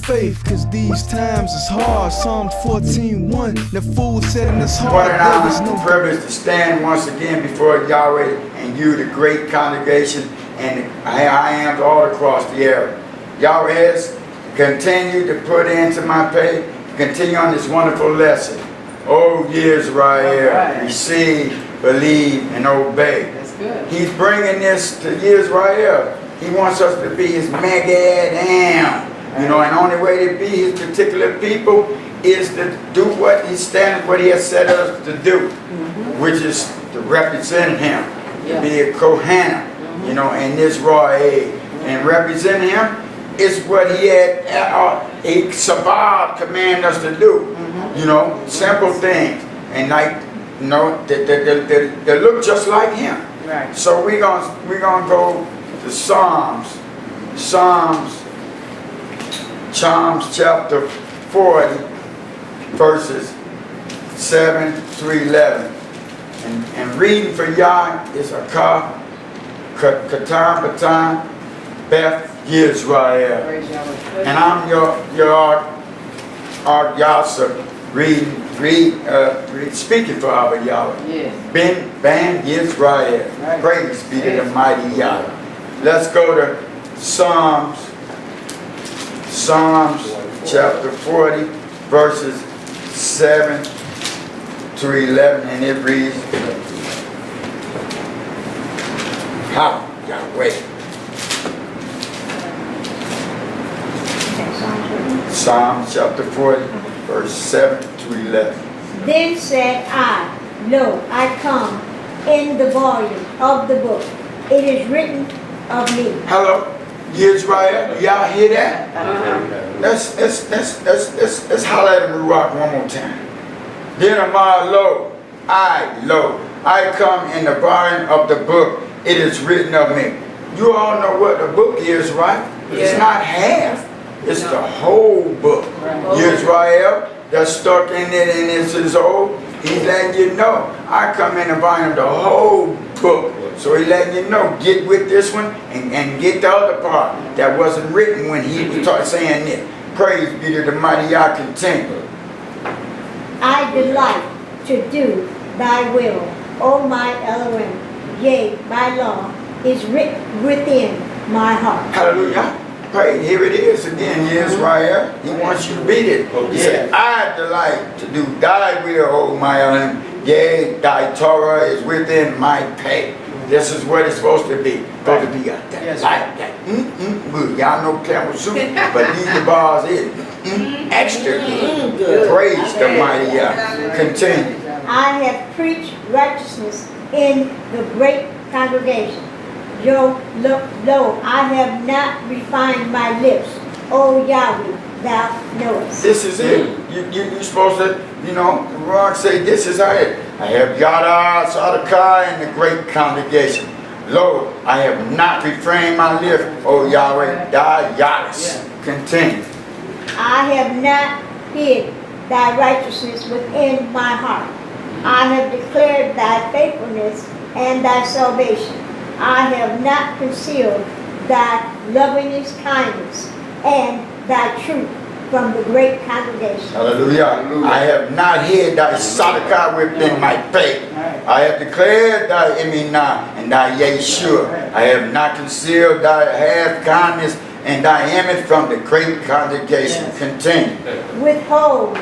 faith, cause these times is hard. Psalm 14:1, the fool said in his heart, what an there was honor no and privilege to stand once again before Yahweh and you, the great congregation, and I am all across the area. Yahweh has continued to put into my pay, continue on this wonderful lesson. Oh, Yisrael, Right. receive, believe, and obey. That's good. He's bringing this to Yisrael. He wants us to be his Megadam. You know, and the only way to be his particular people is to do what he stands, what he has set us to do, which is to represent him, to be a Kohanim, you know, in this raw age. And represent him is what he had a SABBATH command us to do. You know, simple things, and like, you know, they look just like him. Right. So we're gonna go to Psalms chapter 40, verses 7 through 11, and reading for Yah is Katan Batan Beth Yisrael, Praise Yahweh. and I'm your Yahshua speaking for our Yahweh. Yes. Ben Yisrael. Right. Praise be to the mighty Yahweh. Let's go to Psalms chapter 40, verses 7 to 11, and it reads, how Yahweh. Psalms chapter 40, verse 7 to 11. Then said I, Lo, I come in the volume of the book. It is written of me. Hello, Yisrael. Y'all hear that? Let's holler at him and rock one more time. Then am I lo, I come in the volume of the book. It is written of me. You all know what the book is, right? It's not half. It's the whole book. Yisrael, that's stuck in it and it's his old. He's letting you know. I come in the volume of the whole book. So he's letting you know, get with this one and get the other part that wasn't written when he was saying it. Praise be to the mighty Yah. Continue. I delight to do thy will, O my Elohim. Yea, my law is written within my heart. Hallelujah. Pray. Here it is again, Yisrael. He wants you to beat it. He said, I delight to do thy will, O my Elohim. Yea, thy Torah is within my pay. This is what it's supposed to be. Supposed to be a delight. Good. Y'all know camel soup, but these the bars is extra good. Praise the mighty Yah. Continue. I have preached righteousness in the great congregation. Lo, I have not refined my lips. O Yahweh, thou knowest. This is it. You're supposed to, you know, the rock say, this is it. I have Yada Sadaka in the great congregation. Lo, I have not refrained my lips. O Yahweh, thou Yahweh. Continue. I have not hid thy righteousness within my heart. I have declared thy faithfulness and thy salvation. I have not concealed thy lovingness, kindness, and thy truth from the great congregation. Hallelujah. I have not hid thy Sadaka within my faith. I have declared thy Eminah and thy Yahshua. I have not concealed thy half kindness and thy image from the great congregation. Continue. Withhold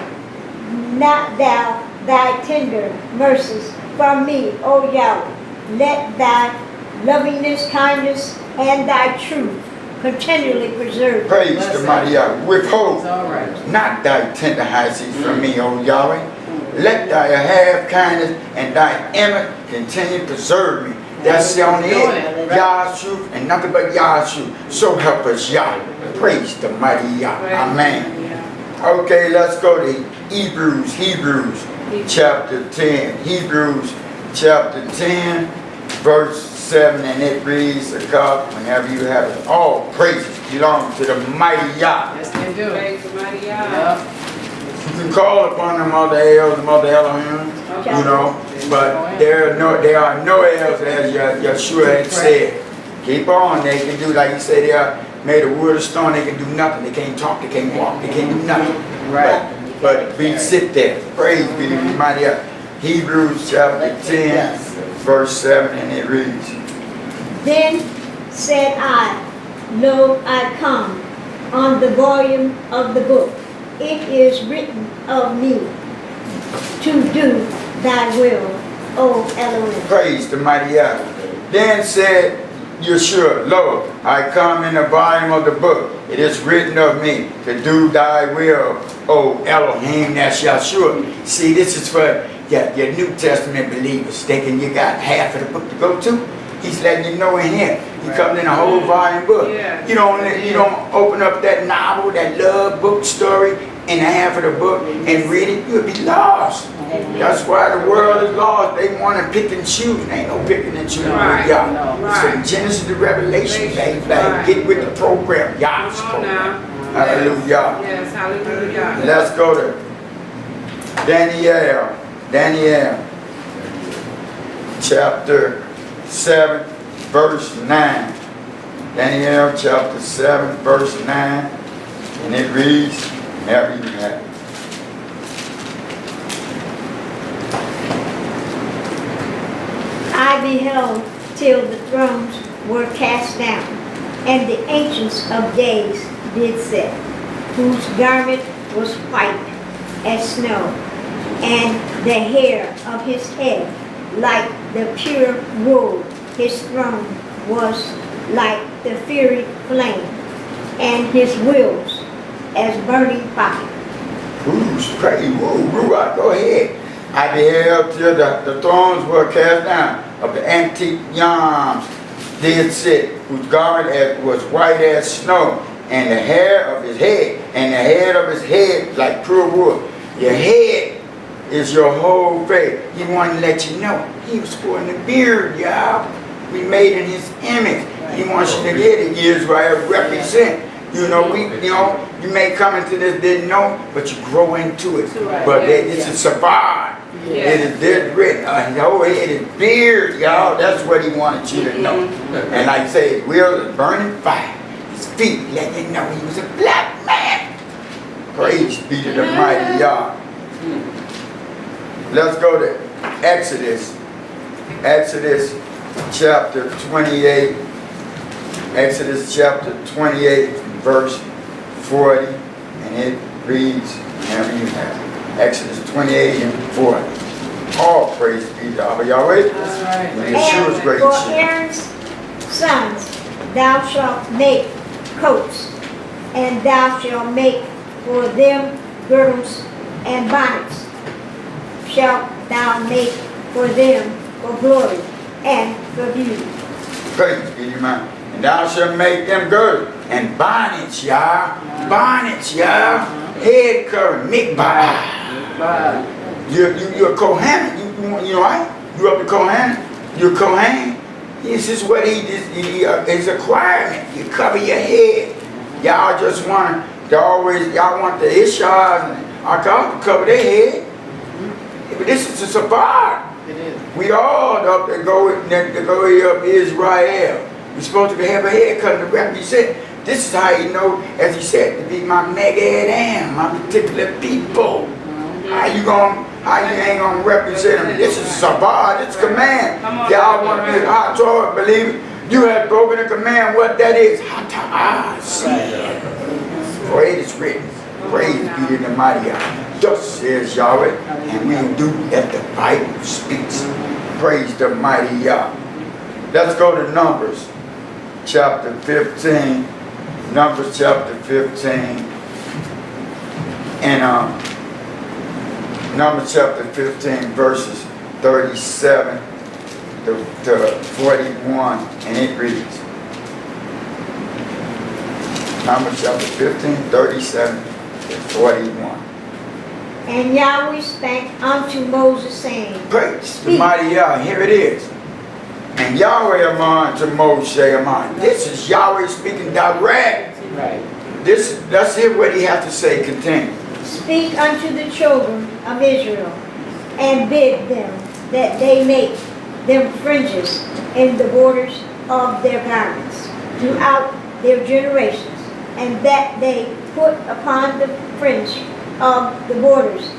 not thou thy tender mercies from me, O Yahweh. Let thy lovingness, kindness, and thy truth continually preserve. Praise the mighty Yahweh. Withhold Right. not thy tender mercies from me, O Yahweh. Let thy have kindness and thy image continue to preserve me. That's on it. Yah's truth and nothing but Yah's truth. So help us, Yah. Praise the mighty Yah. Amen. Okay, let's go to Hebrews chapter 10. Hebrews chapter 10, verse 7, and it reads, whenever you have it, all praises belong to the mighty Yah. Yes, they do. Praise the mighty Yah. You can call upon the Mother El, the Mother Elohim, you know, but there are no Els, as Yahshua had said. Keep on, they can do like you say, they are Made of wood or stone, they can do nothing. They can't talk, they can't walk, they can't do nothing. Right. But we sit there. Praise be to the mighty God. Hebrews chapter 10, verse 7, and it reads. Then said I, Lo, I come on the volume of the book. It is written of me to do thy will, O Elohim. Praise the mighty God. Then said Yahshua, Lo, I come in the volume of the book. It is written of me to do thy will, O Elohim. That's Yahshua. See, this is for your New Testament believers, thinking you got half of the book to go to. He's letting you know in here. He comes in a whole volume book. You don't open up that novel, that love book story in half of the book and read it. You'll be lost. That's why the world is lost. They want to pick and choose. There ain't no picking and choosing with y'all. It's from Genesis to Revelation, baby. Get with the program. Yah's program. Hallelujah. Yes, hallelujah. Let's go to Daniel. Daniel chapter 7, verse 9. Daniel chapter 7, verse 9. And it reads, now read that. I beheld till the thrones were cast down, and the ancients of days did sit, whose garment was white as snow, and the hair of his head like the pure wool. His throne was like the fiery flame, and his wheels as burning fire. Who's crazy? Ruach, go ahead. I beheld till the thrones were cast down, of the antique Yowms did sit, whose garment was white as snow, and the hair of his head, like pure wool. Your head is your whole face. He wanted to let you know he was sporting the beard, y'all. We made in his image. He wants you to get it. Yisrael represent. You may come into this, didn't know, but you grow into it. But it's a survive. It is dead written. His whole head is beard, y'all. That's what he wanted you to know. And like I say, his wheels is burning fire. His feet let you know he was a black man. Praise be to the mighty Yah. Let's go to Exodus. Exodus chapter 28. Exodus chapter 28, verse 40. And it reads, whenever you have it. Exodus 28 and 40. All praise be to Abba Yahweh. That's right. And Yeshua's great for shit. Aaron's sons thou shalt make coats, and thou shalt make for them girdles and bonnets. Shalt thou make for them for glory and for beauty. Praise be to man. And thou shalt make them girdles and bonnets, y'all. Bonnets, y'all. Head covering, mikvah. You're a Kohen. You know right? You up to Kohen. You're a Kohen. This is what his acquirement. You cover your head. Y'all just want y'all want the Iyshshahs and Akal to cover their head. But this is to survive. We all up to go up Israel. We're supposed to have a haircut to represent. This is how you know, as he said, to be my Megadam, my particular people. How you ain't gonna represent them? This is Shabbat, it's command. Y'all want to be hot Torah, believe it. You have broken the command, what that is. For it is written, praise be to the mighty God. Thus says Yahweh, and we do as the Bible speaks. Praise the mighty Yah. Let's go to Numbers chapter 15. Numbers chapter 15. And Numbers chapter 15 verses 37 to 41. And it reads. Numbers chapter 15, 37 to 41. And Yahweh spake unto Moses, saying, Praise the mighty Yah. Here it is. And Yahweh among to Moshe among. This is Yahweh speaking direct. Right. Let's hear what he has to say. Continue. Speak unto the children of Israel, and bid them that they make them fringes in the borders of their garments throughout their generations, and that they put upon the fringe of the borders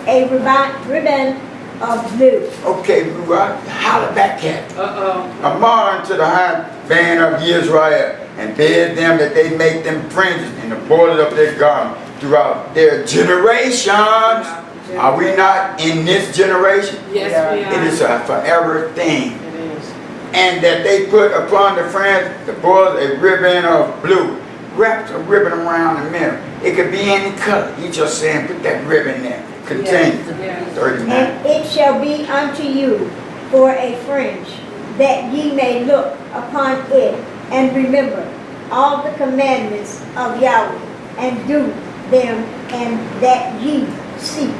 a ribbon of blue. Okay, Ruach, holler back at it. Amar unto the high band of Yisrael, and bid them that they make them fringes in the borders of their garment throughout their generations. Are we not in this generation? Yes, we are. It is a forever thing. It is. And that they put upon the fringe, the borders, a ribbon of blue. Wrapped a ribbon around the middle. It could be any color. He just saying, put that ribbon there. Continue. Yes. 39. And it shall be unto you for a fringe, that ye may look upon it, and remember all the commandments of Yahweh, and do them, and that ye seek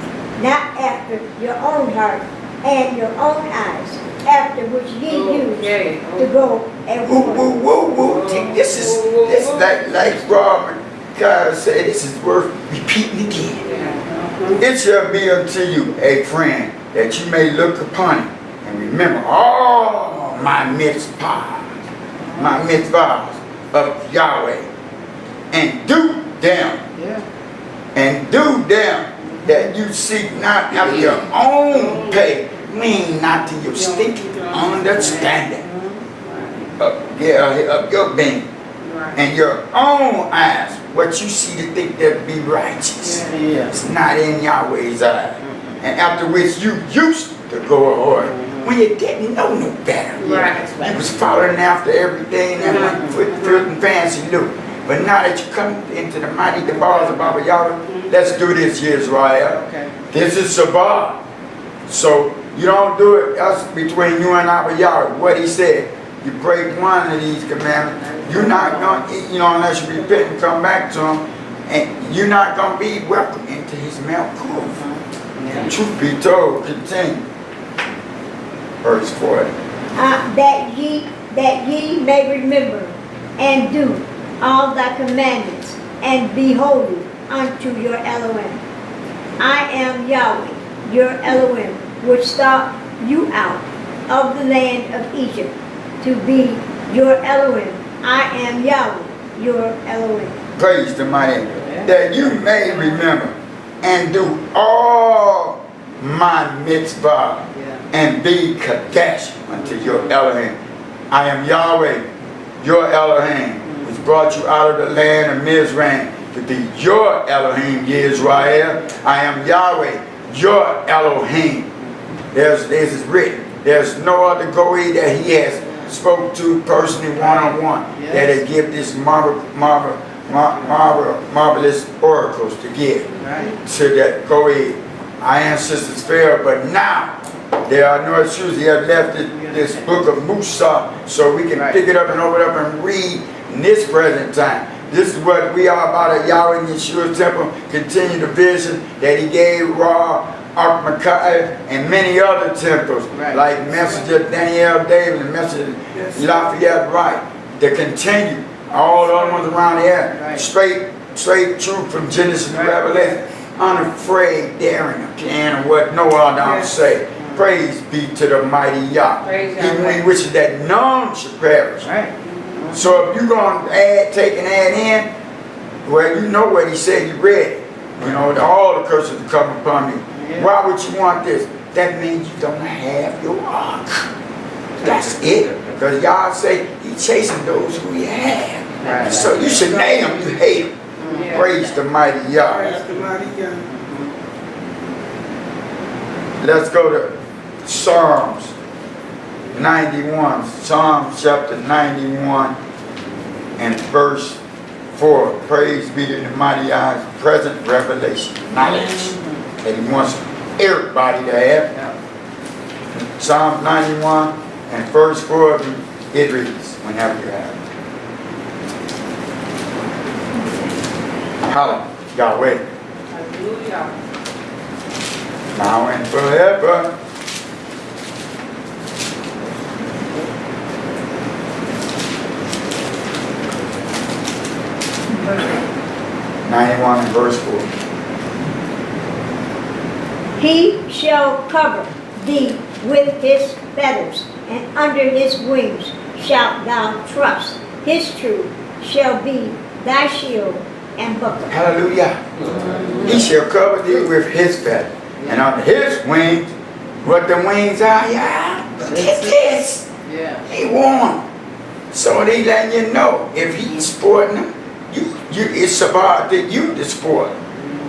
not after your own heart and your own eyes, after which ye use to go and Woo, war. woo, woo, woo. This is like Robert God said, this is worth repeating again. It shall be unto you a friend, that you may look upon it and remember all my mitzvahs of Yahweh, and do them, that you seek not after your own pay, lean not to your stinking understanding of your being, and your own eyes, what you see to think that be righteous. It's not in Yahweh's eyes. And after which you used to go ahoy, when you didn't know no better. You was following after everything and went for filth and fancy look. But now that you come into the mighty bars of Abba Yahweh, let's do this, Yisrael. This is Shabbat. So you don't do it else between you and Abba Yahweh. What he said, you break one of these commandments, you're not going to, unless you repent and come back to him, and you're not going to be welcome into his Melkuv. Truth be told, continue. Verse 40. That ye may remember and do all thy commandments, and be holy unto your Elohim. I am Yahweh, your Elohim, which brought you out of the land of Egypt, to be your Elohim. I am Yahweh, your Elohim. Praise the mighty, that you may remember and do all my mitzvah, and be Kadesh unto your Elohim. I am Yahweh, your Elohim, which brought you out of the land of Mizraim, to be your Elohim, Yisrael. I am Yahweh, your Elohim. This is written. There's no other goy that he has spoke to personally one-on-one that has give this marvelous oracles to give to that goy. Our ancestors failed, but now there are no excuses. He has left this book of Musa so we can pick it up and open it up and read in this present time. This is what we are about at Yahweh and Yeshua's temple. Continue the vision that he gave Ra, Archmachai, and many other temples, like Messenger Daniel David and Messenger Lafayette Wright, to continue all the other ones around here. Straight truth from Genesis to Revelation, unafraid, daring, and what no other say. Praise be to the mighty Yah. Even when he wishes that none should perish. So if you're going to take and add in, well, you know what he said, you read it. All the curses will come upon you. Why would you want this? That means you don't have your ark. That's it. Because Yah say he chasing those who he have. So you should name them, you hate them. Praise the mighty Yah. Let's go to Psalms 91. Psalms chapter 91 and verse 4. Praise be to the mighty Yah's present revelation, knowledge that he wants everybody to have. Psalm 91 and verse 4, it reads, whenever you have it. Hallelujah, Yahweh. Hallelujah. Now and forever. Verse 91 and verse 4. He shall cover thee with his feathers, and under his wings shalt thou trust. His truth shall be thy shield and buckler. Hallelujah. He shall cover thee with his feathers. And on his wings, what the wings are, yeah. Look at this. Yeah. He warm. So he letting you know if he's sporting them, it's about that you to sport.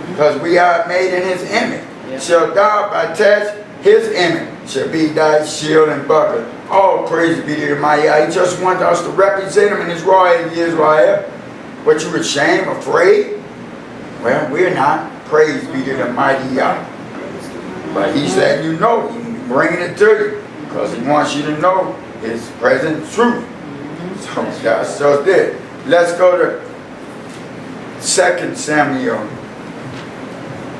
Because we are made in his image. Yeah. Shall thou attach his image, shall be thy shield and buckler. All praise be to the mighty Yah. He just wants us to represent him in his royalty, Israel. What you ashamed, afraid? Well, we're not. Praise be to the mighty Yah. But he's letting you know, he's bringing it to you. Because he wants you to know his present truth. So that's just it. Let's go to 2 Samuel.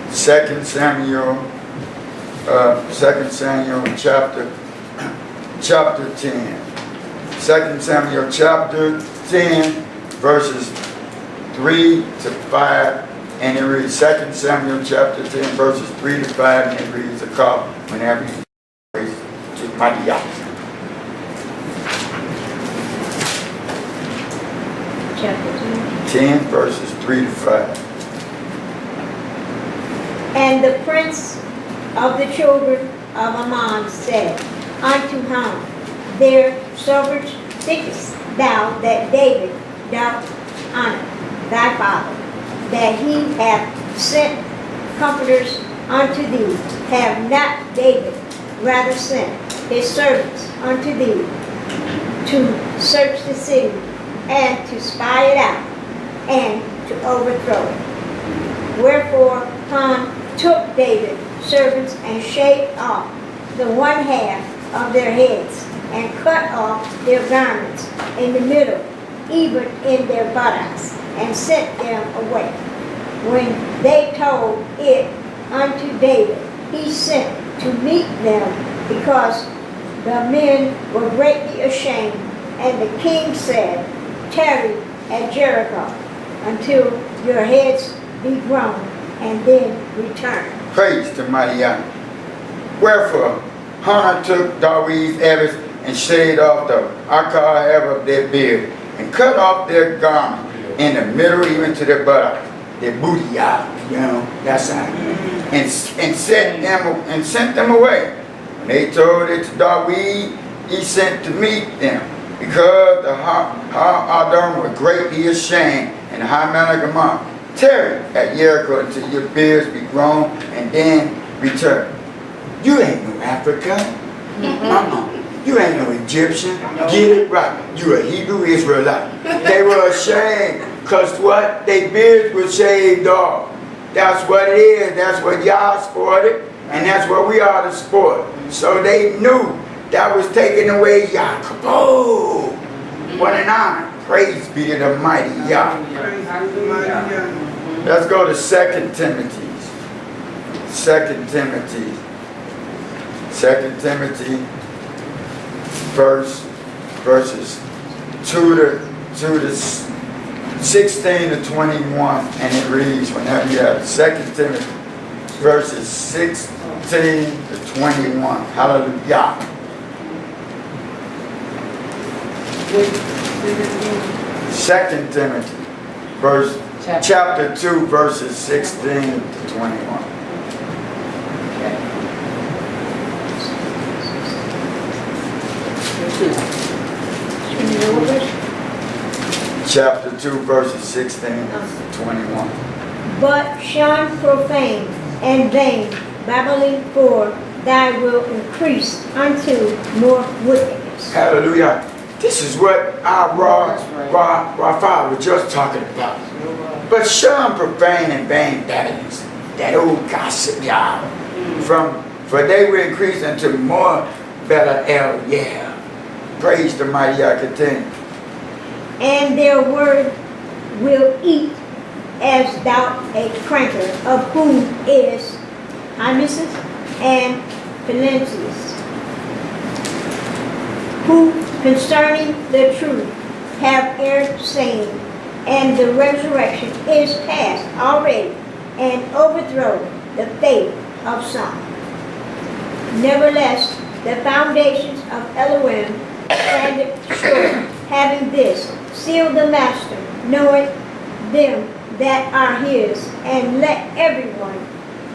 2 Samuel chapter 10. 2 Samuel chapter 10 verses 3 to 5. And it reads 2 Samuel chapter 10 verses 3 to 5. And it reads a call whenever you praise to mighty Yah. Chapter 10 verses 3 to 5. And the prince of the children of Ammon said unto Ham, their servants thinkest thou that David doth honor thy father, that he hath sent comforters unto thee? Have not David rather sent his servants unto thee to search the city and to spy it out and to overthrow it? Wherefore Ham took David's servants and shaved off the one half of their heads and cut off their garments in the middle, even in their buttocks, and sent them away. When they told it unto David, he sent to meet them, because the men were greatly ashamed. And the king said, tarry at Jericho until your heads be grown, and then return. Praise to mighty Yah. Wherefore Hannah took David's ears and shaved off the akar hair of their beard, and cut off their garment in the middle, even to their buttocks, their booty out, that's how. And sent them away. When they told it to David, he sent to meet them, because the Adam were greatly ashamed, and the high man of Gammon. Tarry at Jericho until your beards be grown, and then return. You ain't no African. You ain't no Egyptian. Get it right. You a Hebrew Israelite. They were ashamed because what? Their beards were shaved off. That's what it is. That's what y'all sported, and that's what we are to sport. So they knew that was taking away Yaakov. Oh, what an honor. Praise be to the mighty Yah. Let's go to 2 Timothy. 2 Timothy verses 2 to 16 to 21, and it reads, whenever you have 2 Timothy verses 16 to 21. Hallelujah. 2 Timothy chapter 2 verses 16 to 21. Chapter 2 verses 16 to 21. But shun profane and vain babbling, for thy will increase unto more wickedness. Hallelujah. This is what our father was just talking about. But shun profane and vain babblings, that old gossip, y'all. For they will increase into more better yeah. Praise the mighty Yah. Continue. And their word will eat as thou a cranker, of whom is Hymesis and Philences, who concerning the truth have erred, saying, and the resurrection is past already, and overthrow the faith of some. Nevertheless, the foundations of Elohim standeth sure, having this, seal the master, knoweth them that are his, and let everyone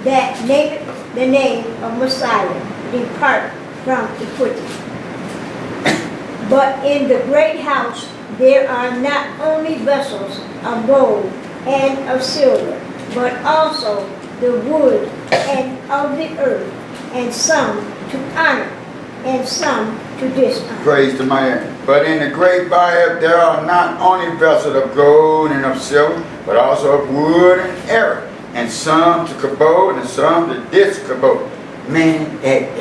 that nameth the name of Messiah depart from iniquity. But in the great house there are not only vessels of gold and of silver, but also the wood and of the earth, and some to honor, and some to dishonor. Praise the man. But in the great fire there are not only vessels of gold and of silver, but also of wood and earth, and some to kabod and some to diskabod. Meaning that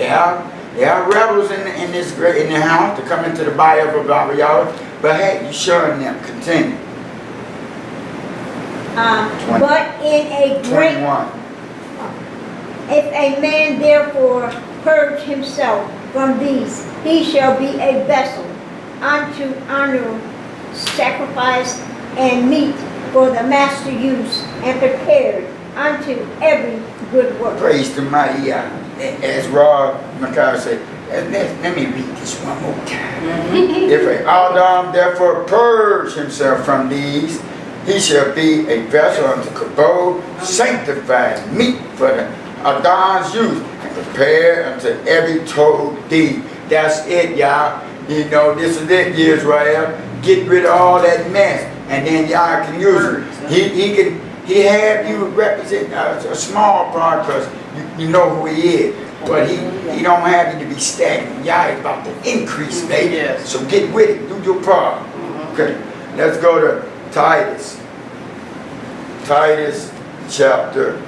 there are rebels in the house to come into the body of our Yahweh, but hey, you showing them. Continue. But in a great 21. If a man therefore purge himself from these, he shall be a vessel unto honor, sacrifice, and meat for the master use, and prepared unto every good work. Praise the mighty Yah. As Rob Makai said, let me read this one more time. If a Adam therefore purge himself from these, he shall be a vessel unto kabod, sanctified, meat for the Adam's use, and prepared unto every told deed. That's it, y'all. You know, this is it, Yisrael. Get rid of all that mess, and then y'all can use it. He have you represent a small part, because you know who he is. But he don't have you to be stagnant. Y'all is about to increase, baby. Yes. So get with it. Do your part. Okay. Let's go to Titus. Titus chapter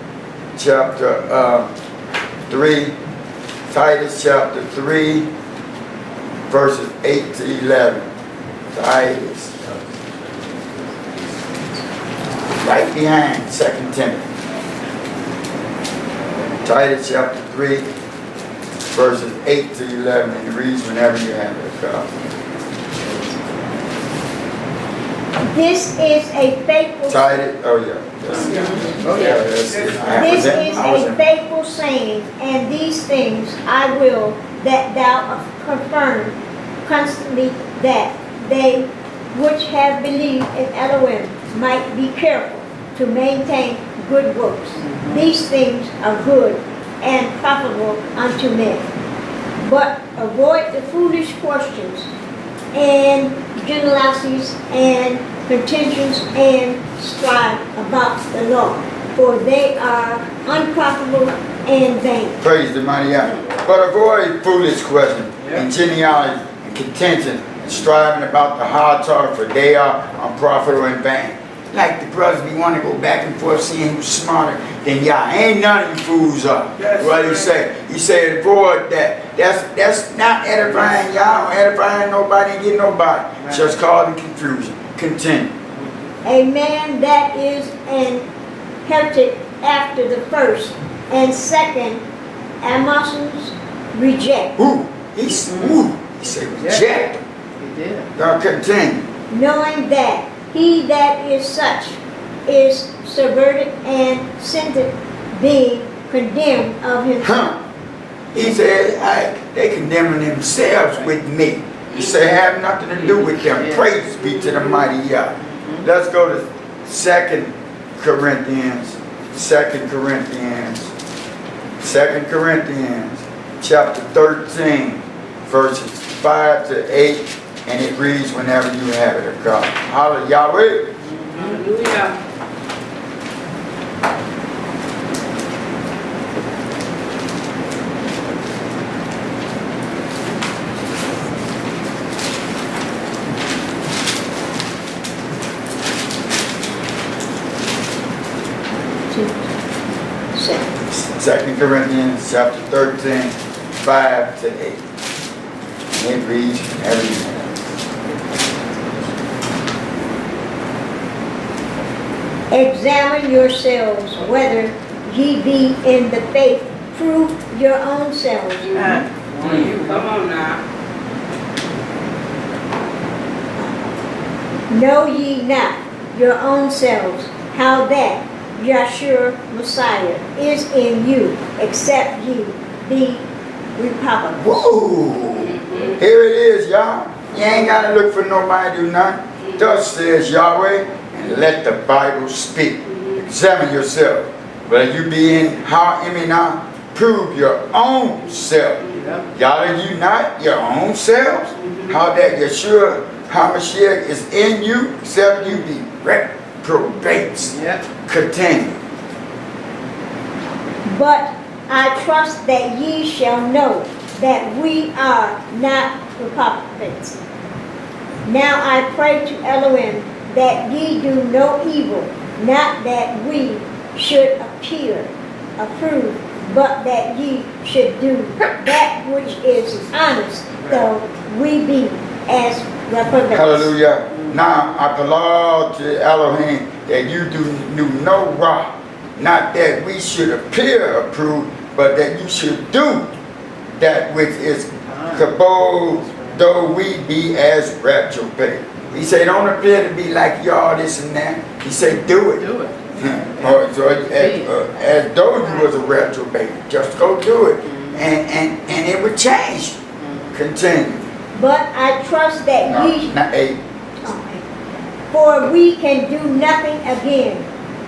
3. Titus chapter 3, verses 8 to 11. Titus. Right behind 2 Timothy. Titus chapter 3, verses 8 to 11. And it reads whenever you have it. This is a faithful Titus, oh yeah. This is a faithful saying, and these things I will that thou confirm constantly, that they which have believed in Elohim might be careful to maintain good works. These things are good and profitable unto men. But avoid the foolish questions and generalities and contentions and strife about the law, for they are unprofitable and vain. Praise the mighty Yah. But avoid foolish questions and genealogy and contention and striving about the hard talk, for they are unprofitable and vain. Like the brothers, we want to go back and forth seeing who's smarter than y'all. Ain't none of you fools are. What he say? He said avoid that. That's not edifying y'all, or edifying nobody and get nobody. Just causing confusion. Continue. A man that is an heretic after the first and second Amos's reject. He said reject. He did. Now continue. Knowing that he that is such is subverted and sinted, being condemned of himself. He said, they condemning themselves with me. He said, have nothing to do with them. Praise be to the mighty Yah. Let's go to 2 Corinthians chapter 13, verses 5 to 8, and it reads whenever you have it, of God. Hallelujah, Yahweh. Hallelujah. Second Corinthians chapter 13, 5 to 8. And it reads whenever you have it. Examine yourselves whether ye be in the faith. Prove your own selves. Come on now. Know ye not your own selves how that Yahshua Messiah is in you, except ye be Republicans. Whoa! Here it is, y'all. You ain't got to look for nobody to do nothing. Thus says Yahweh, and let the Bible speak. Examine yourself. Whether you be in how now, prove your own self. Y'all are you not your own selves? How that Yahshua HaMashiach is in you, except you be reprobates. Continue. But I trust that ye shall know that we are not hypocrites. Now I pray to Elohim that ye do no evil, not that we should appear approved, but that ye should do that which is honest, though we be as reprobates. Hallelujah. Now I belong to Elohim that you do no wrong, not that we should appear approved, but that you should do that which is kabod, though we be as reprobate. He said, don't appear to be like y'all this and that. He said, do it. Do it. As though you was a reprobate. Just go do it. And it would change. Continue. But I trust that ye... Not 8. For we can do nothing again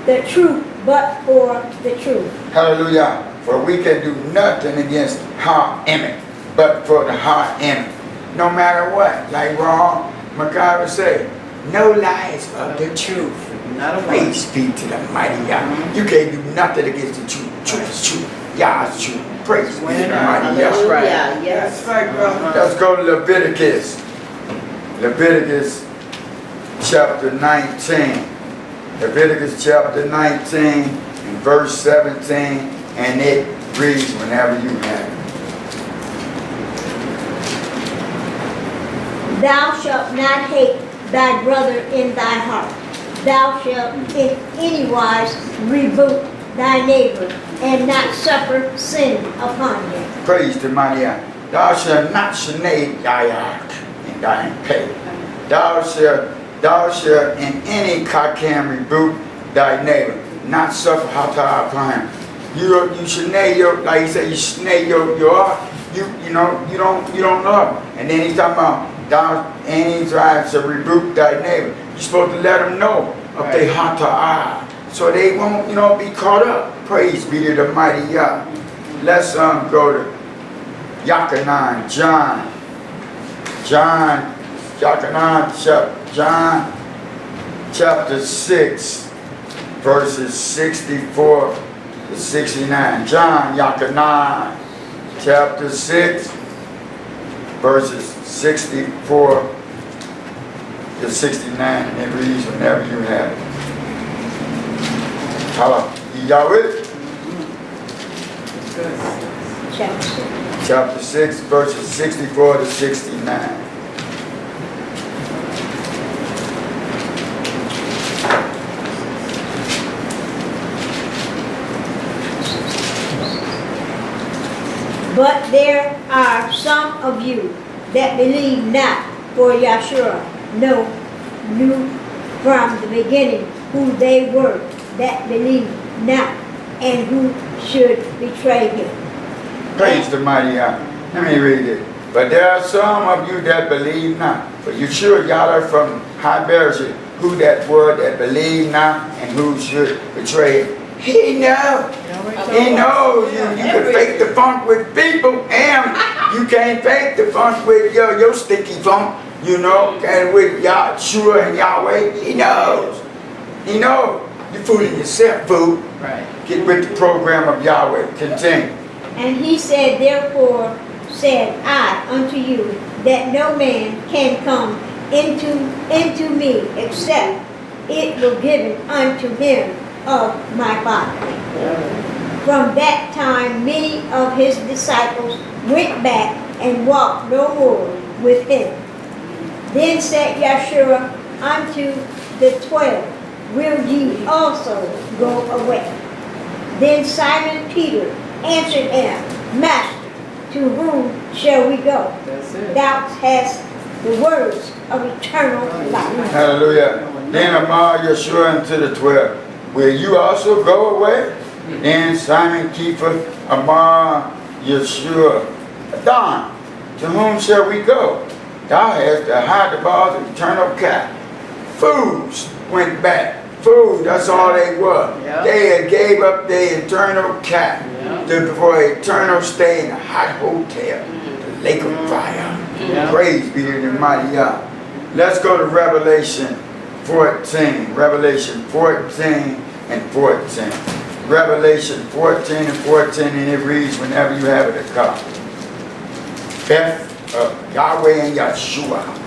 the truth, but for the truth. Hallelujah. For we can do nothing against Ha'emet, but for the Ha'emet. No matter what. Like Ron McIver said, no lies of the truth. Not a Praise be to the mighty Yah. You can't do nothing against the truth. Truth is truth. Yah is truth. Praise be to the mighty Yah. That's right. Yes. That's right, brother. Let's go to Leviticus. Leviticus chapter 19. Leviticus chapter 19 and verse 17. And it reads whenever you have it. Thou shalt not hate thy brother in thy heart. Thou shalt in any wise rebuke thy neighbor, and not suffer sin upon him. Praise the mighty Yah. Thou shalt not shenade thy heart in thine pay. Thou shalt in any kakam rebuke thy neighbor, not suffer hata upon him. You shenade your, like he said, you shenade your heart. You don't love him. And then he's talking about thou any tribe shall rebuke thy neighbor. You're supposed to let them know of their hata, so they won't, be caught up. Praise be to the mighty Yah. Let's go to Yakanan, John chapter 6, verses 64 to 69. John Yakanan, chapter 6, verses 64 to 69, and it reads whenever you have it. Hello. Yahweh. Chapter 6, verses 64 to 69. But there are some of you that believe not, for Yahshua knew from the beginning who they were that believed not, and who should betray him. Praise the mighty Yah. Let me read it. But there are some of you that believe not. For Yahshua Yahweh from High Bereshit, who that were that believe not, and who should betray him. He knows. He knows you can fake the funk with people, and you can't fake the funk with your sticky funk, and with Yahshua and Yahweh. He knows. He knows. You're fooling yourself, fool. Right. Get with the program of Yahweh. Continue. And he said, therefore said I unto you, that no man can come into me, except it were given unto him of my Father. From that time many of his disciples went back and walked no more with him. Then said Yahshua unto the 12, will ye also go away? Then Simon Peter answered him, Master, to whom shall we go? Thou hast the words of eternal life. Hallelujah. Then Amar Yahshua unto the 12, will you also go away? Then Simon Kepha Amar Yahshua, Adon, to whom shall we go? Thou hast the high balls of eternal life. Fools, went back. Food, that's all they were. Yeah. They had gave up their eternal cap Yeah. for eternal stay in a hot hotel, the lake of fire. Yeah. Praise be to the mighty Yah. Let's go to Revelation 14. Revelation 14 and 14. Revelation 14 and 14, and it reads whenever you have it a copy. Beth of Yahweh and Yahshua.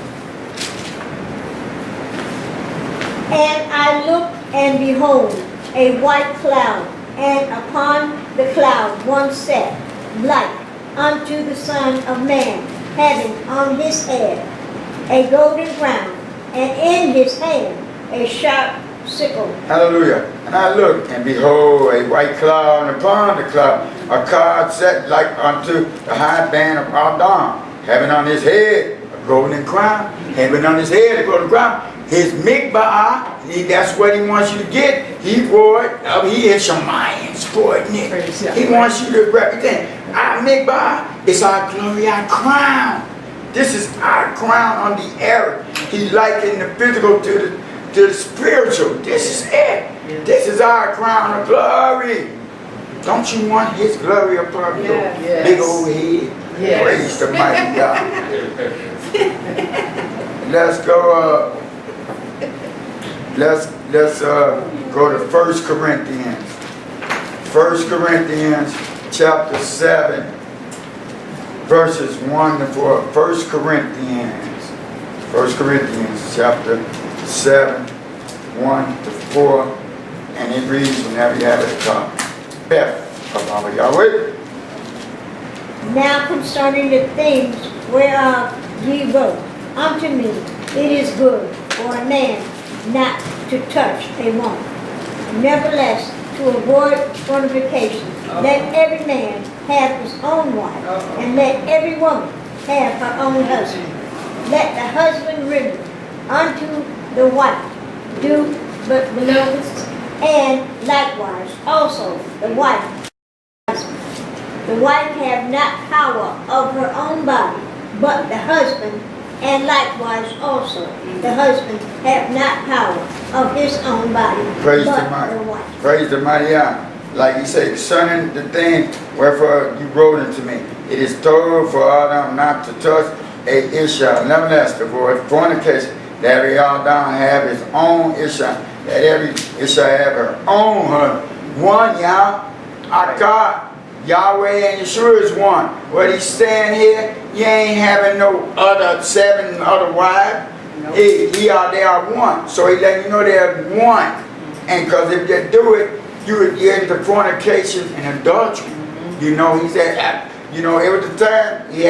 And I looked, and behold, a white cloud, and upon the cloud one sat, like unto the Son of Man, having on his head a golden crown, and in his hand a sharp sickle. Hallelujah. And I looked, and behold, a white cloud, and upon the cloud a cloud set like unto the high band of Adam, having on his head a golden crown, having on his head a golden crown. His Ibryi, that's what he wants you to get. He wore it, he is Shemayim's coordinate. He wants you to represent. Our Ibryi is our glory, our crown. This is our crown on the earth. He likened the physical to the spiritual. This is it. This is our crown of glory. Don't you want his glory upon your big old head? Yes. Praise the mighty God. Let's go. Let's go to 1 Corinthians. 1 Corinthians chapter 7, verses 1 to 4. 1 Corinthians chapter 7, 1 to 4. And it reads whenever you have it come. Beth of our Yahweh. Now concerning the things whereof ye wrote, unto me it is good for a man not to touch a woman. Nevertheless, to avoid fornication, let every man have his own wife, and let every woman have her own husband. Let the husband render unto the wife due but beloved, and likewise also the wife. The wife have not power of her own body, but the husband, and likewise also the husband have not power of his own body, Praise but the mighty. the wife. Praise the mighty Yah. Like he said, concerning the thing wherefore you wrote unto me, it is told for Adam not to touch a Iyshshah. Nevertheless, the word fornication, that every Adam have his own Iyshshah, that every Iyshshah have her own husband. One Yah, our God, Yahweh and Yahshua is one. What he's saying here, you ain't having no other 7 other wives. Nope. They are one. So he letting you know they're one. And because if they do it, you're into fornication and adultery. You know, he said, you know, it was the time they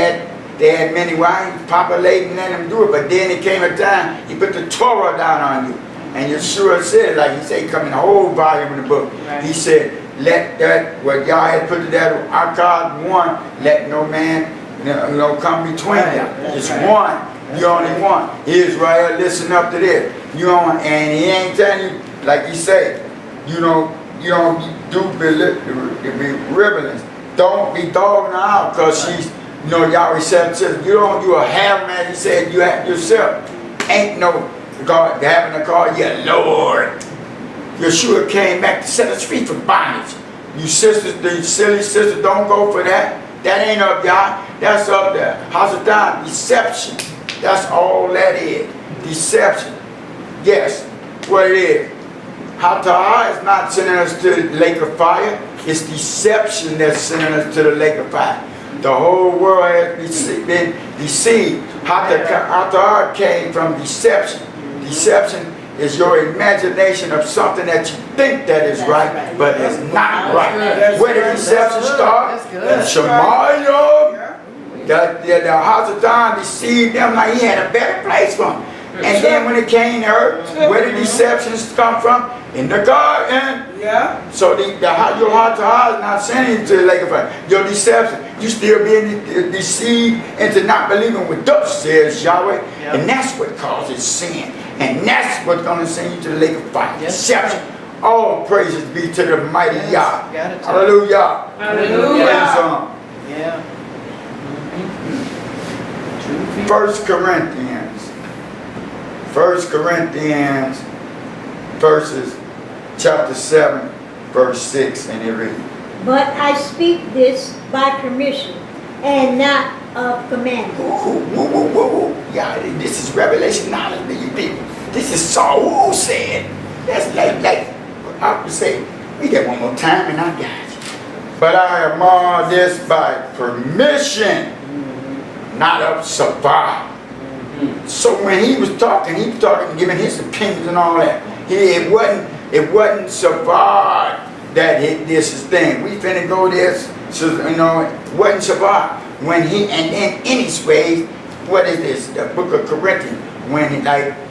had many wives, populating and letting them do it. But then it came a time, he put the Torah down on you. And Yahshua said, like he said, come in the whole volume of the book. Right. He said, let that, what Yah had put together, our God one, let no man come between them. It's one. You only one. Israel, listen up to this. You on, and he ain't telling you, like he said, you don't do believers. Don't be dogging her out because she's, you know, Yahweh said, you a have man, he said, you have yourself. Ain't no God having to call you Lord. Yahshua came back to set us free from bondage. You sisters, the silly sisters, don't go for that. That ain't up Yah. That's up there. Hasatan, deception. That's all that is. Deception. Yes, what it is. Hata'ah is not sending us to the lake of fire. It's deception that's sending us to the lake of fire. The whole world has been deceived. Hata'ah came from deception. Deception is your imagination of something that you think that is right, but it's not right. Where did deception start? In Shemayim. The Hasatan deceived them like he had a better place for them. And then when it came to earth, where did deceptions come from? In the garden. Yeah. So your Hata'ah is not sending you to the lake of fire. Your deception, you still being deceived into not believing what thus says Yahweh. Yep. And that's what causes sin. And that's what's going to send you to the lake of fire. Yes, Deception. All praises be to the mighty Yah. Got it. Hallelujah. Hallelujah. Yeah. 1 Corinthians verses, chapter 7, verse 6, and it reads. But I speak this by permission and not of command. Whoa. Yeah, this is revelation knowledge to you people. This is Saul said. That's like I would say, we get one more time and I got you. But I am all this by permission, not of SABBATH. So when he was talking, giving his opinions and all that. It wasn't SABBATH that this is thing. We finna go this, so it wasn't SABBATH. When and then anyways, what is this? The book of Corinthians, when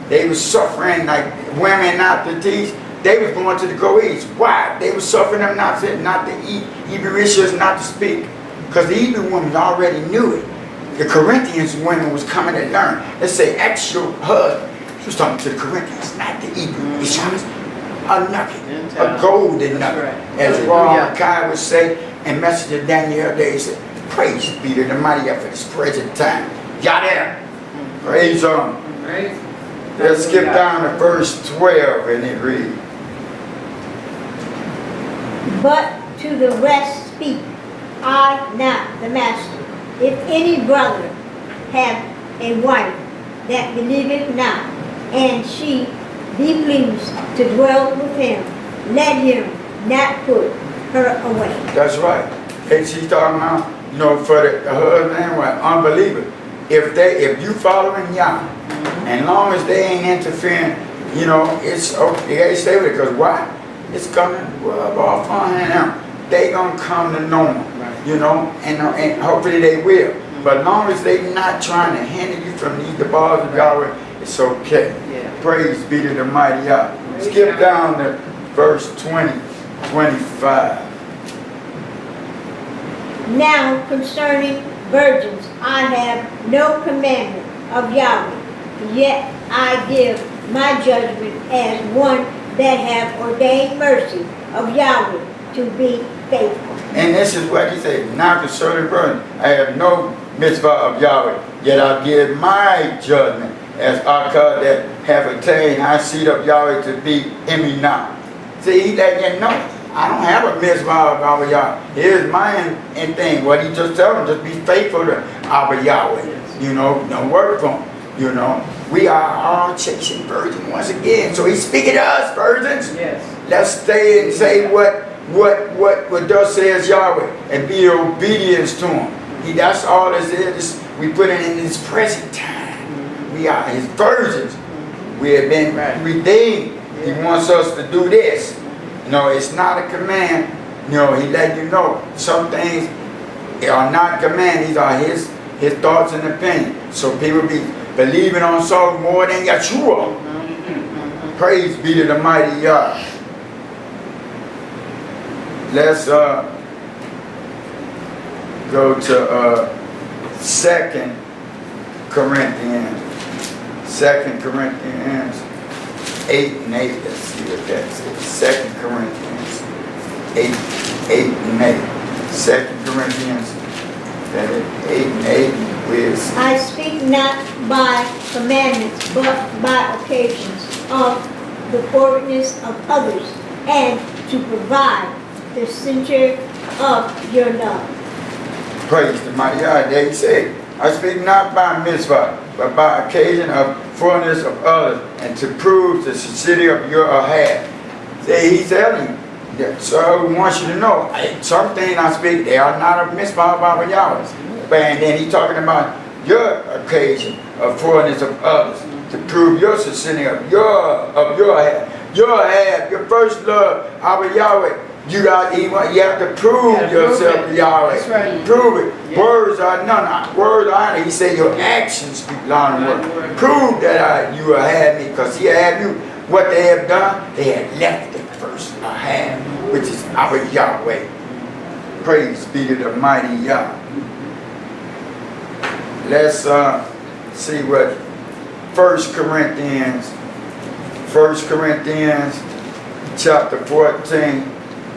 they were suffering, like women not to teach, they was going to go eat. Why? They were suffering them not to eat, Ibryi not to speak. Because the Hebrew women already knew it. The Corinthians women was coming to learn. Let's say, ask your husband. He was talking to the Corinthians, not the Hebrew. A nugget, a golden nugget. As Kai would say, and Messenger Daniel, they said, praise be to the mighty for this present time. Yahweh. Praise on. Let's skip down to verse 12 and it reads. But to the rest speak I not the master. If any brother have a wife that believeth not, and she be pleased to dwell with him, let him not put her away. That's right. And she's talking about, for the husband and wife, unbeliever. If you following Yah, and long as they ain't interfering, it's okay. They gotta stay with it, because why? It's gonna rub off on them. They gonna come to know them, and hopefully they will. But long as they not trying to hinder you from the balls of Yahweh, it's okay. Praise be to the mighty Yah. Skip down to verse 20, 25. Now concerning virgins, I have no commandment of Yahweh, yet I give my judgment as one that have ordained mercy of Yahweh to be faithful. And this is what he said, now concerning virgins, I have no mitzvah of Yahweh, yet I give my judgment as Akkad that have attained our seed of Yahweh to be eminent. See, he let you know, I don't have a mitzvah of our Yahweh. Here's my thing. What he just told him, just be faithful to our Yahweh. Don't work for him. We are all chasing virgins once again. So he's speaking to us, virgins. Yes. Let's stay and say what thus says Yahweh and be obedience to him. That's all this is. We put it in this present time. We are his virgins. We have been redeemed. He wants us to do this. It's not a command. He let you know some things are not command. These are his thoughts and opinions. So people be believing on something more than Yahshua. Praise be to the mighty Yah. Let's go to 2 Corinthians. 2 Corinthians 8 and 8. Let's see what that says. 2 Corinthians 8 and 8. 2 Corinthians 8 and 8 is. I speak not by commandments, but by occasions of the forwardness of others, and to provide the censure of your love. Praise the mighty God. There he said, I speak not by mitzvah, but by occasion of fullness of others, and to prove the sincerity of your heart. See, he's telling you. So he wants you to know, some things I speak, they are not a mitzvah of our Yahweh. And then he's talking about your occasion of fullness of others, to prove your sincerity of your heart. Your heart, your first love, our Yahweh. You have to prove yourself to Yahweh. That's right. Prove it. Yeah. Words are none. Words are. He said your actions speak louder than words. Prove that you have had me, because he had you. What they have done, they had left the first hand, which is our Yahweh. Praise be to the mighty Yah. Let's see what 1 Corinthians chapter 14.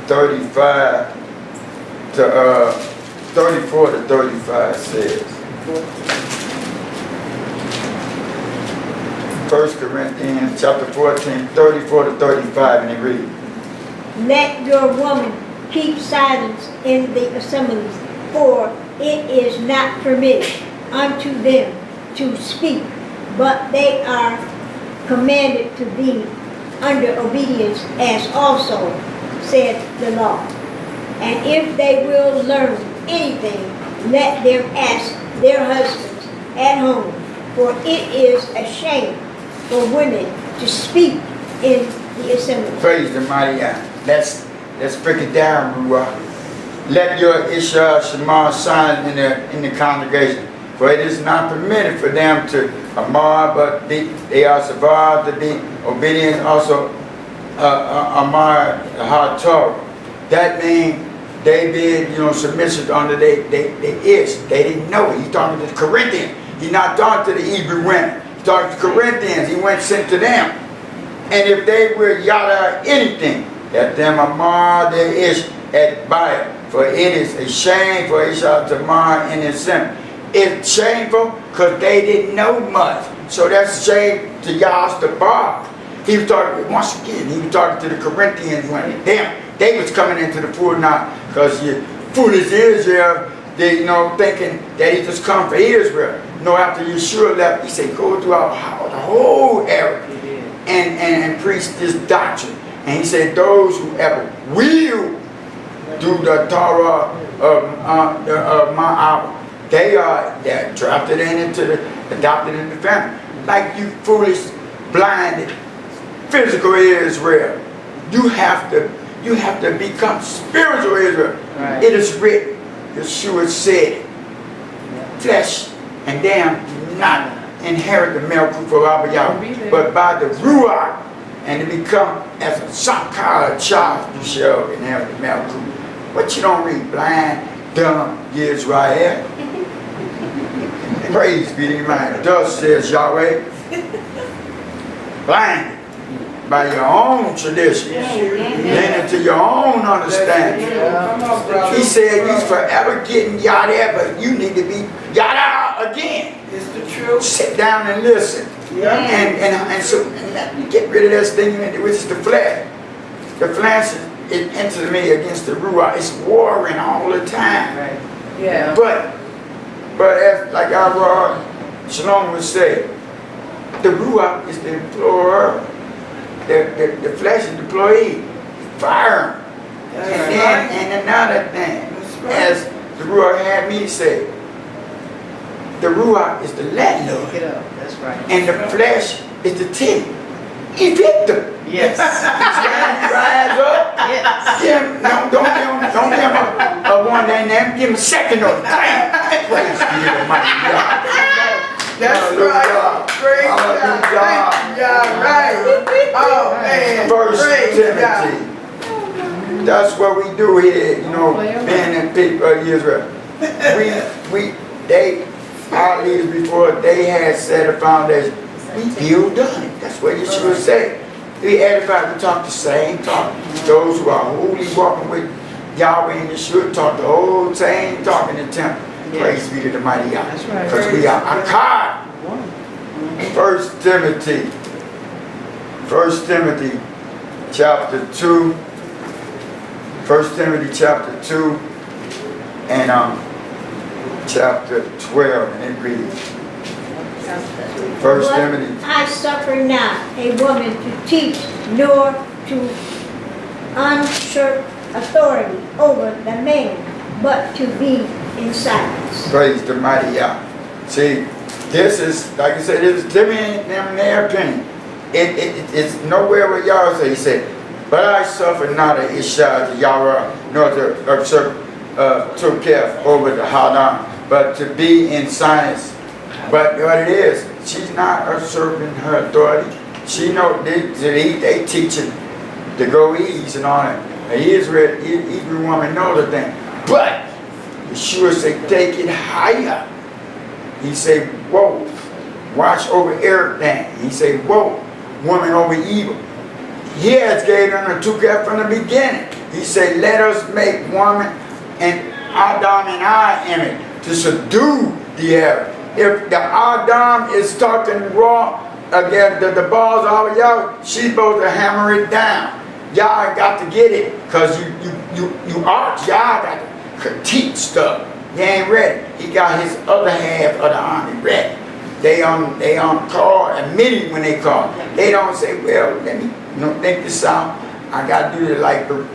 35 to 34 to 35 says. 1 Corinthians chapter 14, 34 to 35, and it reads, Let your woman keep silence in the assemblies, for it is not permitted unto them to speak, but they are commanded to be under obedience, as also said the law. And if they will learn anything, let them ask their husbands at home, for it is a shame for women to speak in the assembly. praise the mighty God. Let's break it down, Ruach. Let your Iyshshah Shema shine in the congregation, for it is not permitted for them to amar, but they are survived to be obedient also amar the hard Torah. That means they been, submissive under the Iysh. They didn't know it. He's talking to the Corinthians. He's not talking to the Ibryi women. He's talking to the Corinthians. He went sent to them. And if they will yada anything, let them amar their Iysh at Bayah. For it is a shame for Iyshshah to mar in his sin. It's shameful because they didn't know much. So that's shame to Yahshua. He was talking, once again, he was talking to the Corinthians when they was coming into the fold now because you foolish Israel, they thinking that he just come for Israel. After Yahshua left, he said, go throughout the whole area and preach this doctrine. And he said, those who ever will do the Torah of my hour, they're drafted adopted into the family. Like you foolish, blinded, physical Israel. You have to become spiritual Israel. Right. It is written, Yahshua said, flesh and them not inherit the milk of Yahweh, but by the Ruach, and to become as a Sakara child, you shall inherit the milk. What you don't read, blind, dumb, Yisrael. Praise be to your mind. Thus says Yahweh, blind by your own tradition, leaning to your own understanding. He said you're forever getting yada, but you need to be yada again. It's the truth. Sit down and listen. And so get rid of this thing, which is the flesh. The flesh is enters me against the Ruach. It's warring all the time. Right. Yeah. But as like our Shalom would say, the Ruach is the employer. The flesh is the employee. Fire. And another thing, as the Ruach had me say, the Ruach is the landlord. Get up. That's right. And the flesh is the tenant. Evict them. Yes. Rise up. Yes. Don't give him a one day name. Give him a second or praise be to the mighty God. That's right. Praise God. Yeah, right. Oh man. First Timothy. That's what we do here, being in people of Israel. Our leaders before, they had set a foundation. We build done it. That's what Yahshua said. We edified, we talk the same talk. Those who are holy, walking with Yahweh and Yahshua, talk the whole same talk in the temple. Yes. Praise be to the mighty God. That's right. Because we are Akkad. 1 Timothy chapter 2. 1 Timothy chapter 2 and chapter 12, and it reads. 1 Timothy. I suffer not a woman to teach, nor to usurp authority over the man, but to be in silence. Praise the mighty Yah. See, this is, like I said, this is them in their opinion. It's nowhere where Yah say. He said, but I suffer not a Iyshshah to Yahweh, nor to usurp Tukef over the Hadam, but to be in silence. But what it is, she's not usurping her authority. She know they teaching to go easy and all that. Every woman knows the thing. But Yahshua say, take it higher. He say, whoa, watch over everything. He say, whoa, woman over evil. He has gave them a Tukef from the beginning. He say, let us make woman and Adam in our image to subdue the earth. If the Adam is talking raw, again, the balls of y'all, she's supposed to hammer it down. Y'all got to get it, because you arch. Y'all got to teach stuff. You ain't ready. He got his other half of the army ready. They on call immediately when they call. They don't say, well, let me think this out. I got to do it like the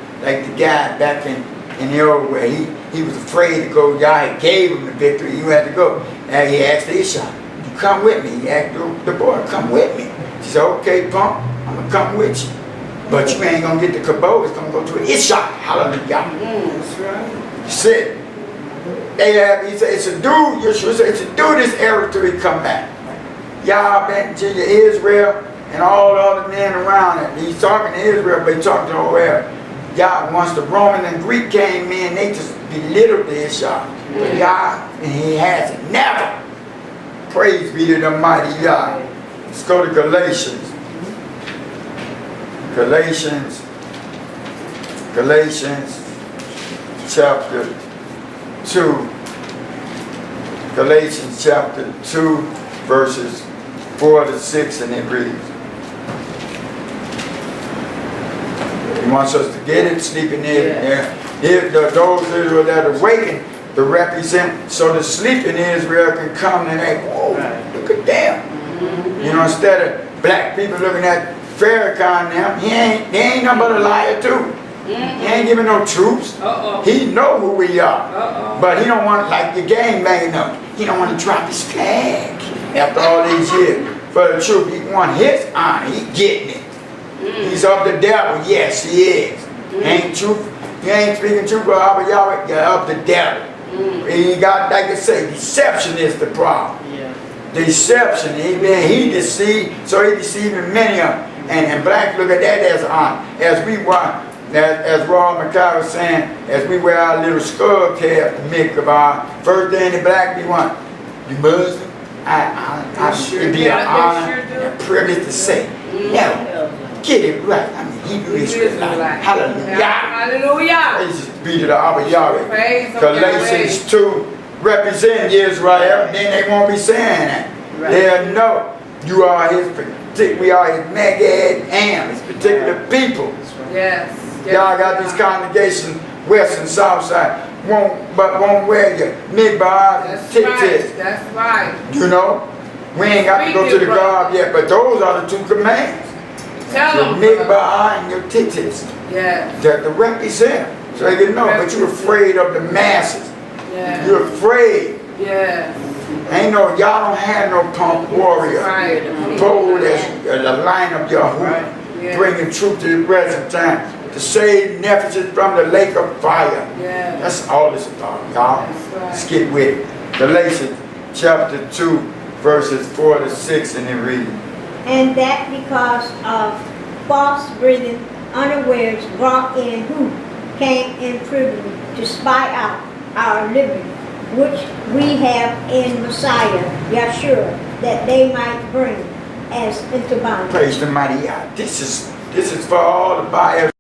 guy back in the old where he was afraid to go. God gave him the victory. He had to go. And he asked Iyshshah, you come with me. He asked the boy, come with me. She said, okay, punk, I'm going to come with you. But you ain't going to get the kabod. It's going to go to an Iyshshah. Hallelujah. That's right. He said, he said, it's a dude, Yahshua said, it's a dude this era till he come back. Y'all been to Israel and all the other men around it. He's talking to Israel, but he's talking to the whole era. Y'all, once the Roman and Greek came in, they just belittled the Iyshshah. But y'all, and he has it. Never. Praise be to the mighty Yah. Let's go to Galatians. Galatians chapter 2. Galatians chapter 2, verses 4 to 6, and it reads. He wants us to get it, sleeping there. Those Israel that are awakened to represent, so the sleeping Israel can come and they, whoa, look at them. You know, instead of black people looking at Farrakhan now, they ain't nothing but a liar too. He ain't giving no truths. He know who we are. But he don't want, like the gang banging up, he don't want to drop his flag after all these years. For the truth, he want his honor. He getting it. He's of the devil. Yes, he is. Ain't truth. He ain't speaking truth, but y'all of the devil. He got, like I say, deception is the problem. Deception. He deceived, so he deceiving many of them. And black look at that as honor. As we want. As Raw McCall was saying, as we wear our little skull cap to make of our first day in the black, we want, you Muslim? It'd be an honor and a privilege to say, no, get it right. I mean, Hebrew Israelite. Hallelujah. Hallelujah. Praises be to the Abba Yahweh. Galatians 2 represent Israel, then they won't be saying that. They'll know you are his, we are his Megad Am, his particular people. Yes. Y'all got these congregations, west and south side, won't wear your midbar and titties. That's right. You know, we ain't got to go to the garb yet, but those are the two commands. Tell Your them. midbar and your titties. Yeah. To represent. So they can know, but you're afraid of the masses. Yeah. You're afraid. Yeah. Ain't no, y'all don't have no punk warrior. Right. Bold as the line of Yahweh, bringing truth to the present time. To save nephews from the lake of fire. Yeah. That's all it's about, y'all. Right. Let's get with it. Galatians chapter 2, verses 4 to 6, and it reads. And that because of false breathing unawares brought in who came in privily to spy out our liberty, which we have in Messiah, Yahshua, that they might bring as into bondage. Praise the mighty God. This is for all the buyers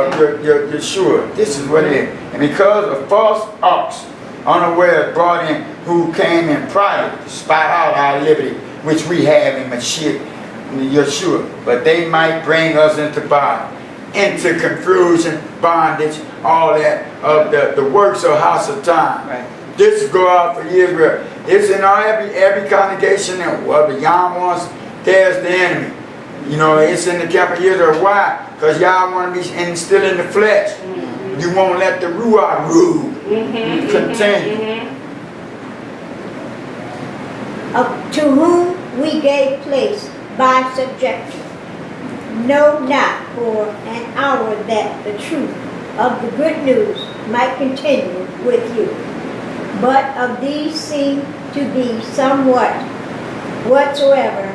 of Yahshua. This is what it is. And because of false ox unaware brought in who came in private to spy out our liberty, which we have in Mashiach, Yahshua, but they might bring us into bondage, into confusion, bondage, all that of the works of house of time. Right. This is go out for Israel. It's in every congregation, and well, the Yowm ones, there's the enemy. You know, it's in the camp of Israel. Why? Because y'all want to be still in the flesh. You won't let the Ruach rule. Continue. To whom we gave place by subjection, know not for an hour that the truth of the good news might continue with you. But of these seem to be somewhat whatsoever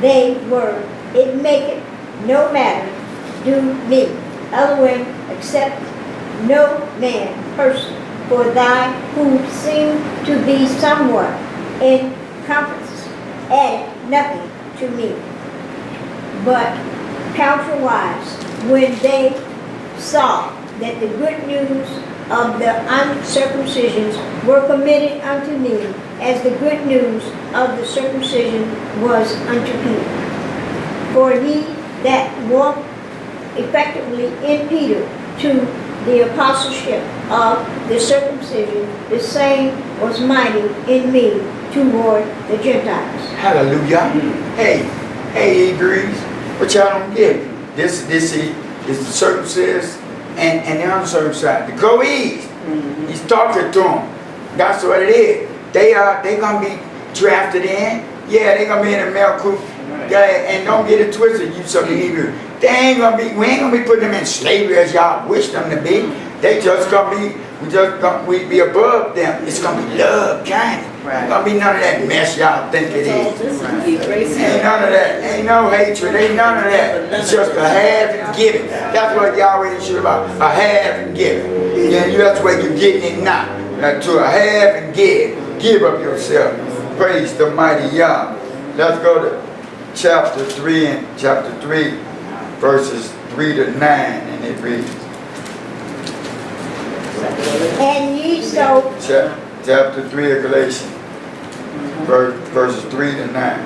they were, it maketh no matter do me, otherwise except no man person, for thy who seem to be somewhat in conference added nothing to me. But counterwise, when they saw that the good news of the uncircumcisions were committed unto me, as the good news of the circumcision was unto Peter. For he that walked effectively in Peter to the apostleship of the circumcision, the same was mighty in me toward the Gentiles. Hallelujah. Hey, Ibryi, what y'all don't get? This is the circumcised and the uncircumcised. The Goees. He's talking to them. That's what it is. They gonna be drafted in. Yeah, they gonna be in the Melkut. Yeah, and don't get it twisted, you some Hebrew. We ain't gonna be putting them in slavery as y'all wish them to be. They just gonna be, we be above them. It's gonna be love, kind. Right. Gonna be none of that mess y'all think it is. Ain't none of that. Ain't no hatred. Ain't none of that. It's just a have and give it. That's what Yahweh is about. A have and give it. Yeah, that's where you're getting it now. To a have and give. Give up yourself. Praise the mighty Yah. Let's go to chapter 3 and chapter 3, verses 3 to 9, and it reads. And ye so Chapter 3 of Galatians, verses 3 to 9.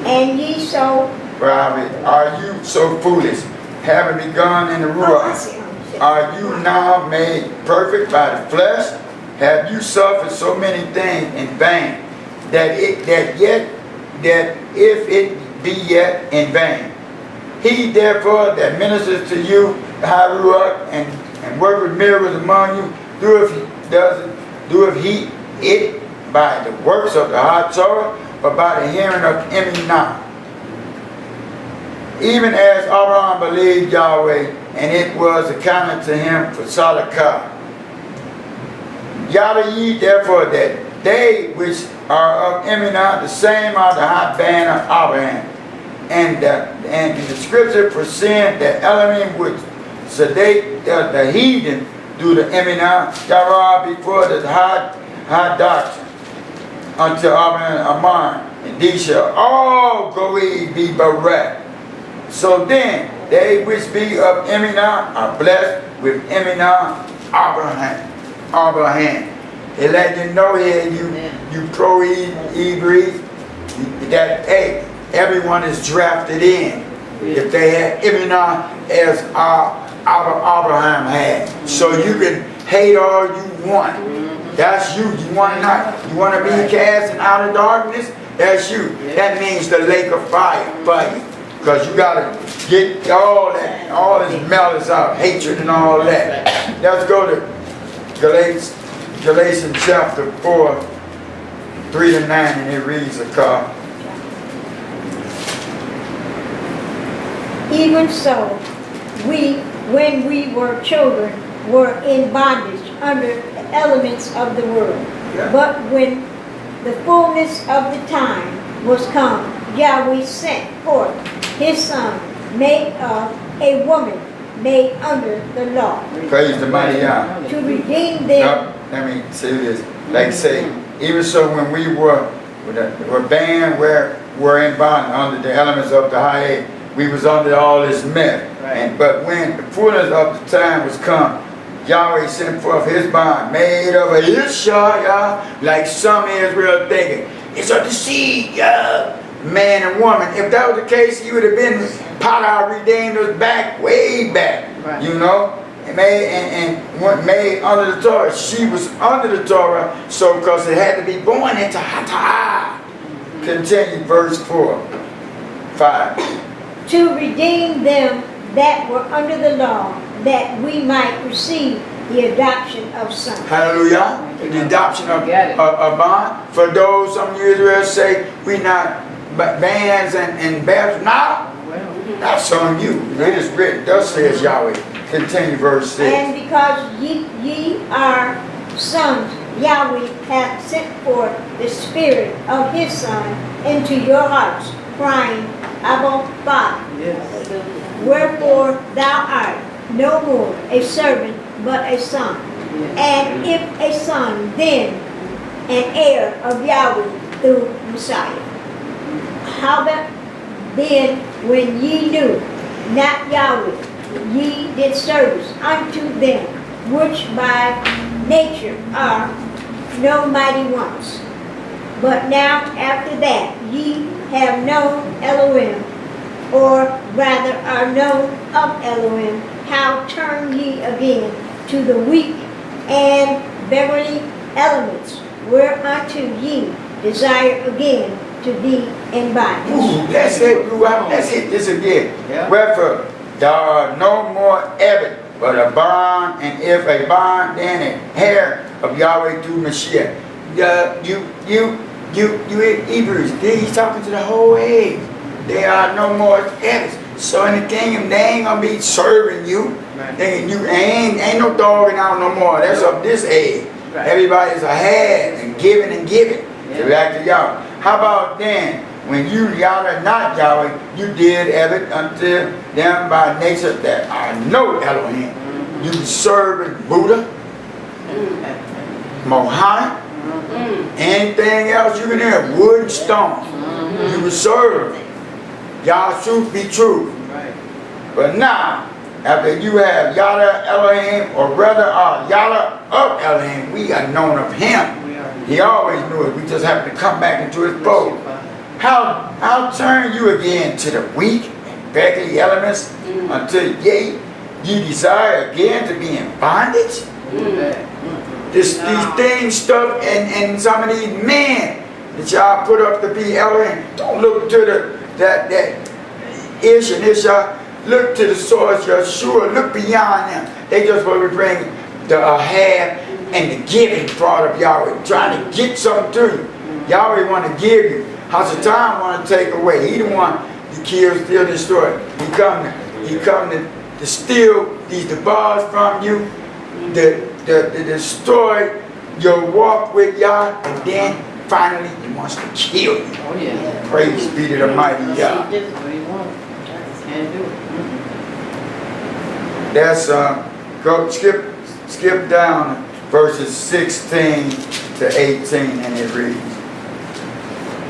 And ye so Are you so foolish, having begun in the Ruach? Are you now made perfect by the flesh? Have you suffered so many things in vain, that if it be yet in vain? He therefore that ministers to you high Ruach and work with miracles among you, doeth he it by the works of the high Torah, or by the hearing of Eminah? Even as Abraham believed Yahweh, and it was accounted to him for salakah. Yada ye therefore that they which are of Eminah, the same are the high band of Abraham. And in the scripture foreseeing that Elohim would sedate the heathen do the Eminah, Yahweh before the high doctrine, unto Abraham Amar, and these shall all go be bereft. So then, they which be of Eminah are blessed with Eminah Abraham. They let you know here, you pro-Ibryi, that hey, everyone is drafted in. If they had Eminah as Abraham had. So you can hate all you want. That's you. You want to be cast out of darkness? That's you. That means the lake of fire for you. Because you got to get all this malice out, hatred and all that. Let's go to Galatians chapter 4, 3 to 9, and it reads a car. even so, when we were children, were in bondage under the elements of the world. Yeah. But when the fullness of the time was come, Yahweh sent forth his Son, made of a woman, made under the law. Praise the mighty Yah. To redeem them. Let me say this. Like say, even so when we were banned, we're in bondage under the elements of the high, we was under all this mess. Right. But when the fullness of the time was come, Yahweh sent forth his bond, made of a Iyshshah, like some Israel thinking, it's of the seed, man and woman. If that was the case, he would have been Potter redeemed us back, way back, right. You know, made under the Torah. She was under the Torah, so because it had to be born into Hatah. Continue verse 5. To redeem them that were under the law, that we might receive the adoption of sons. Hallelujah. The adoption of bond. For those, some of you Israel say, we not bands and baptisms. Now, that's on you. It is written. Thus says Yahweh. Continue verse 6. And because ye are sons, Yahweh hath sent forth the Spirit of his Son into your hearts, crying, Abba, Father. Yes. Wherefore thou art no more a servant, but a son. Yes. And if a son, then an heir of Yahweh through Messiah. Howbeit then, when ye knew not Yahweh, ye did service unto them, which by nature are no mighty ones. But now after that ye have known Elohim, or rather are known of Elohim, how turn ye again to the weak and beggarly elements, whereunto ye desire again to be in bondage. Ooh, that's it, Ruach. Let's hit this again. Yeah. Wherefore, there are no more evidence but a bond, and if a bond, then a hair of Yahweh through Mashiach. Ibryi, he's talking to the whole age. There are no more evidence. So in the kingdom, they ain't gonna be serving you. Right. You ain't no dogging out no more. That's of this age. Right. Everybody's a hand and giving and giving. So back to Yahweh. How about then, when you Yahweh, not Yahweh, you did evidence unto them by nature that are no Elohim. You serving Buddha, Mohammed, anything else you can hear, wood and stone. You were serving. Yahshua be true. Right. But now, after you have Yahweh Elohim, or rather Yahweh of Elohim, we are known of him. We are. He always knew it. We just have to come back into his fold. How turn you again to the weak and beggarly elements until ye desire again to be in bondage? These things stuff and some of these men that y'all put up to be Elohim, don't look to that Iysh and Iyshshah. Look to the source, Yahshua. Look beyond them. They just want to bring the have and the giving part of Yahweh, trying to get something to you. Yahweh want to give you. Hasatan want to take away. He the one to kill, steal, destroy. He come to steal these bars from you, to destroy your walk with Yah, and then finally he wants to kill you. Oh yeah. Praise be to the mighty Yah. That's what he wants. Can't do it. That's go skip down verses 16 to 18, and it reads.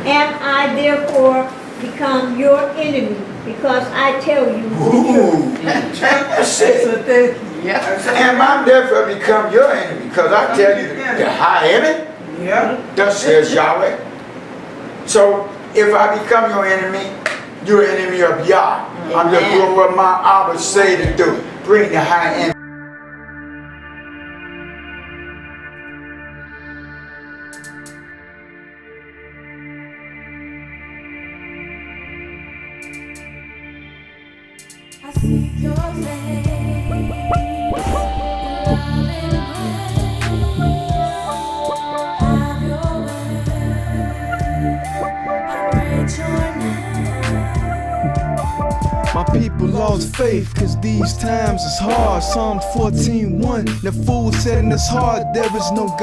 Am I therefore become your enemy because I tell you the Ooh, truth? that's it. Yeah. Am I therefore become your enemy because I tell you the high heaven? Yeah. Thus says Yahweh. So if I become your enemy, you're an enemy of Yah. I'm just doing what my Abba say to do. Bring the high enemy. I seek your face, love and grace. Have your way. I praise your name. My people lost faith, cause these times is hard. Psalm 14:1, the fool said in his heart, there is no God.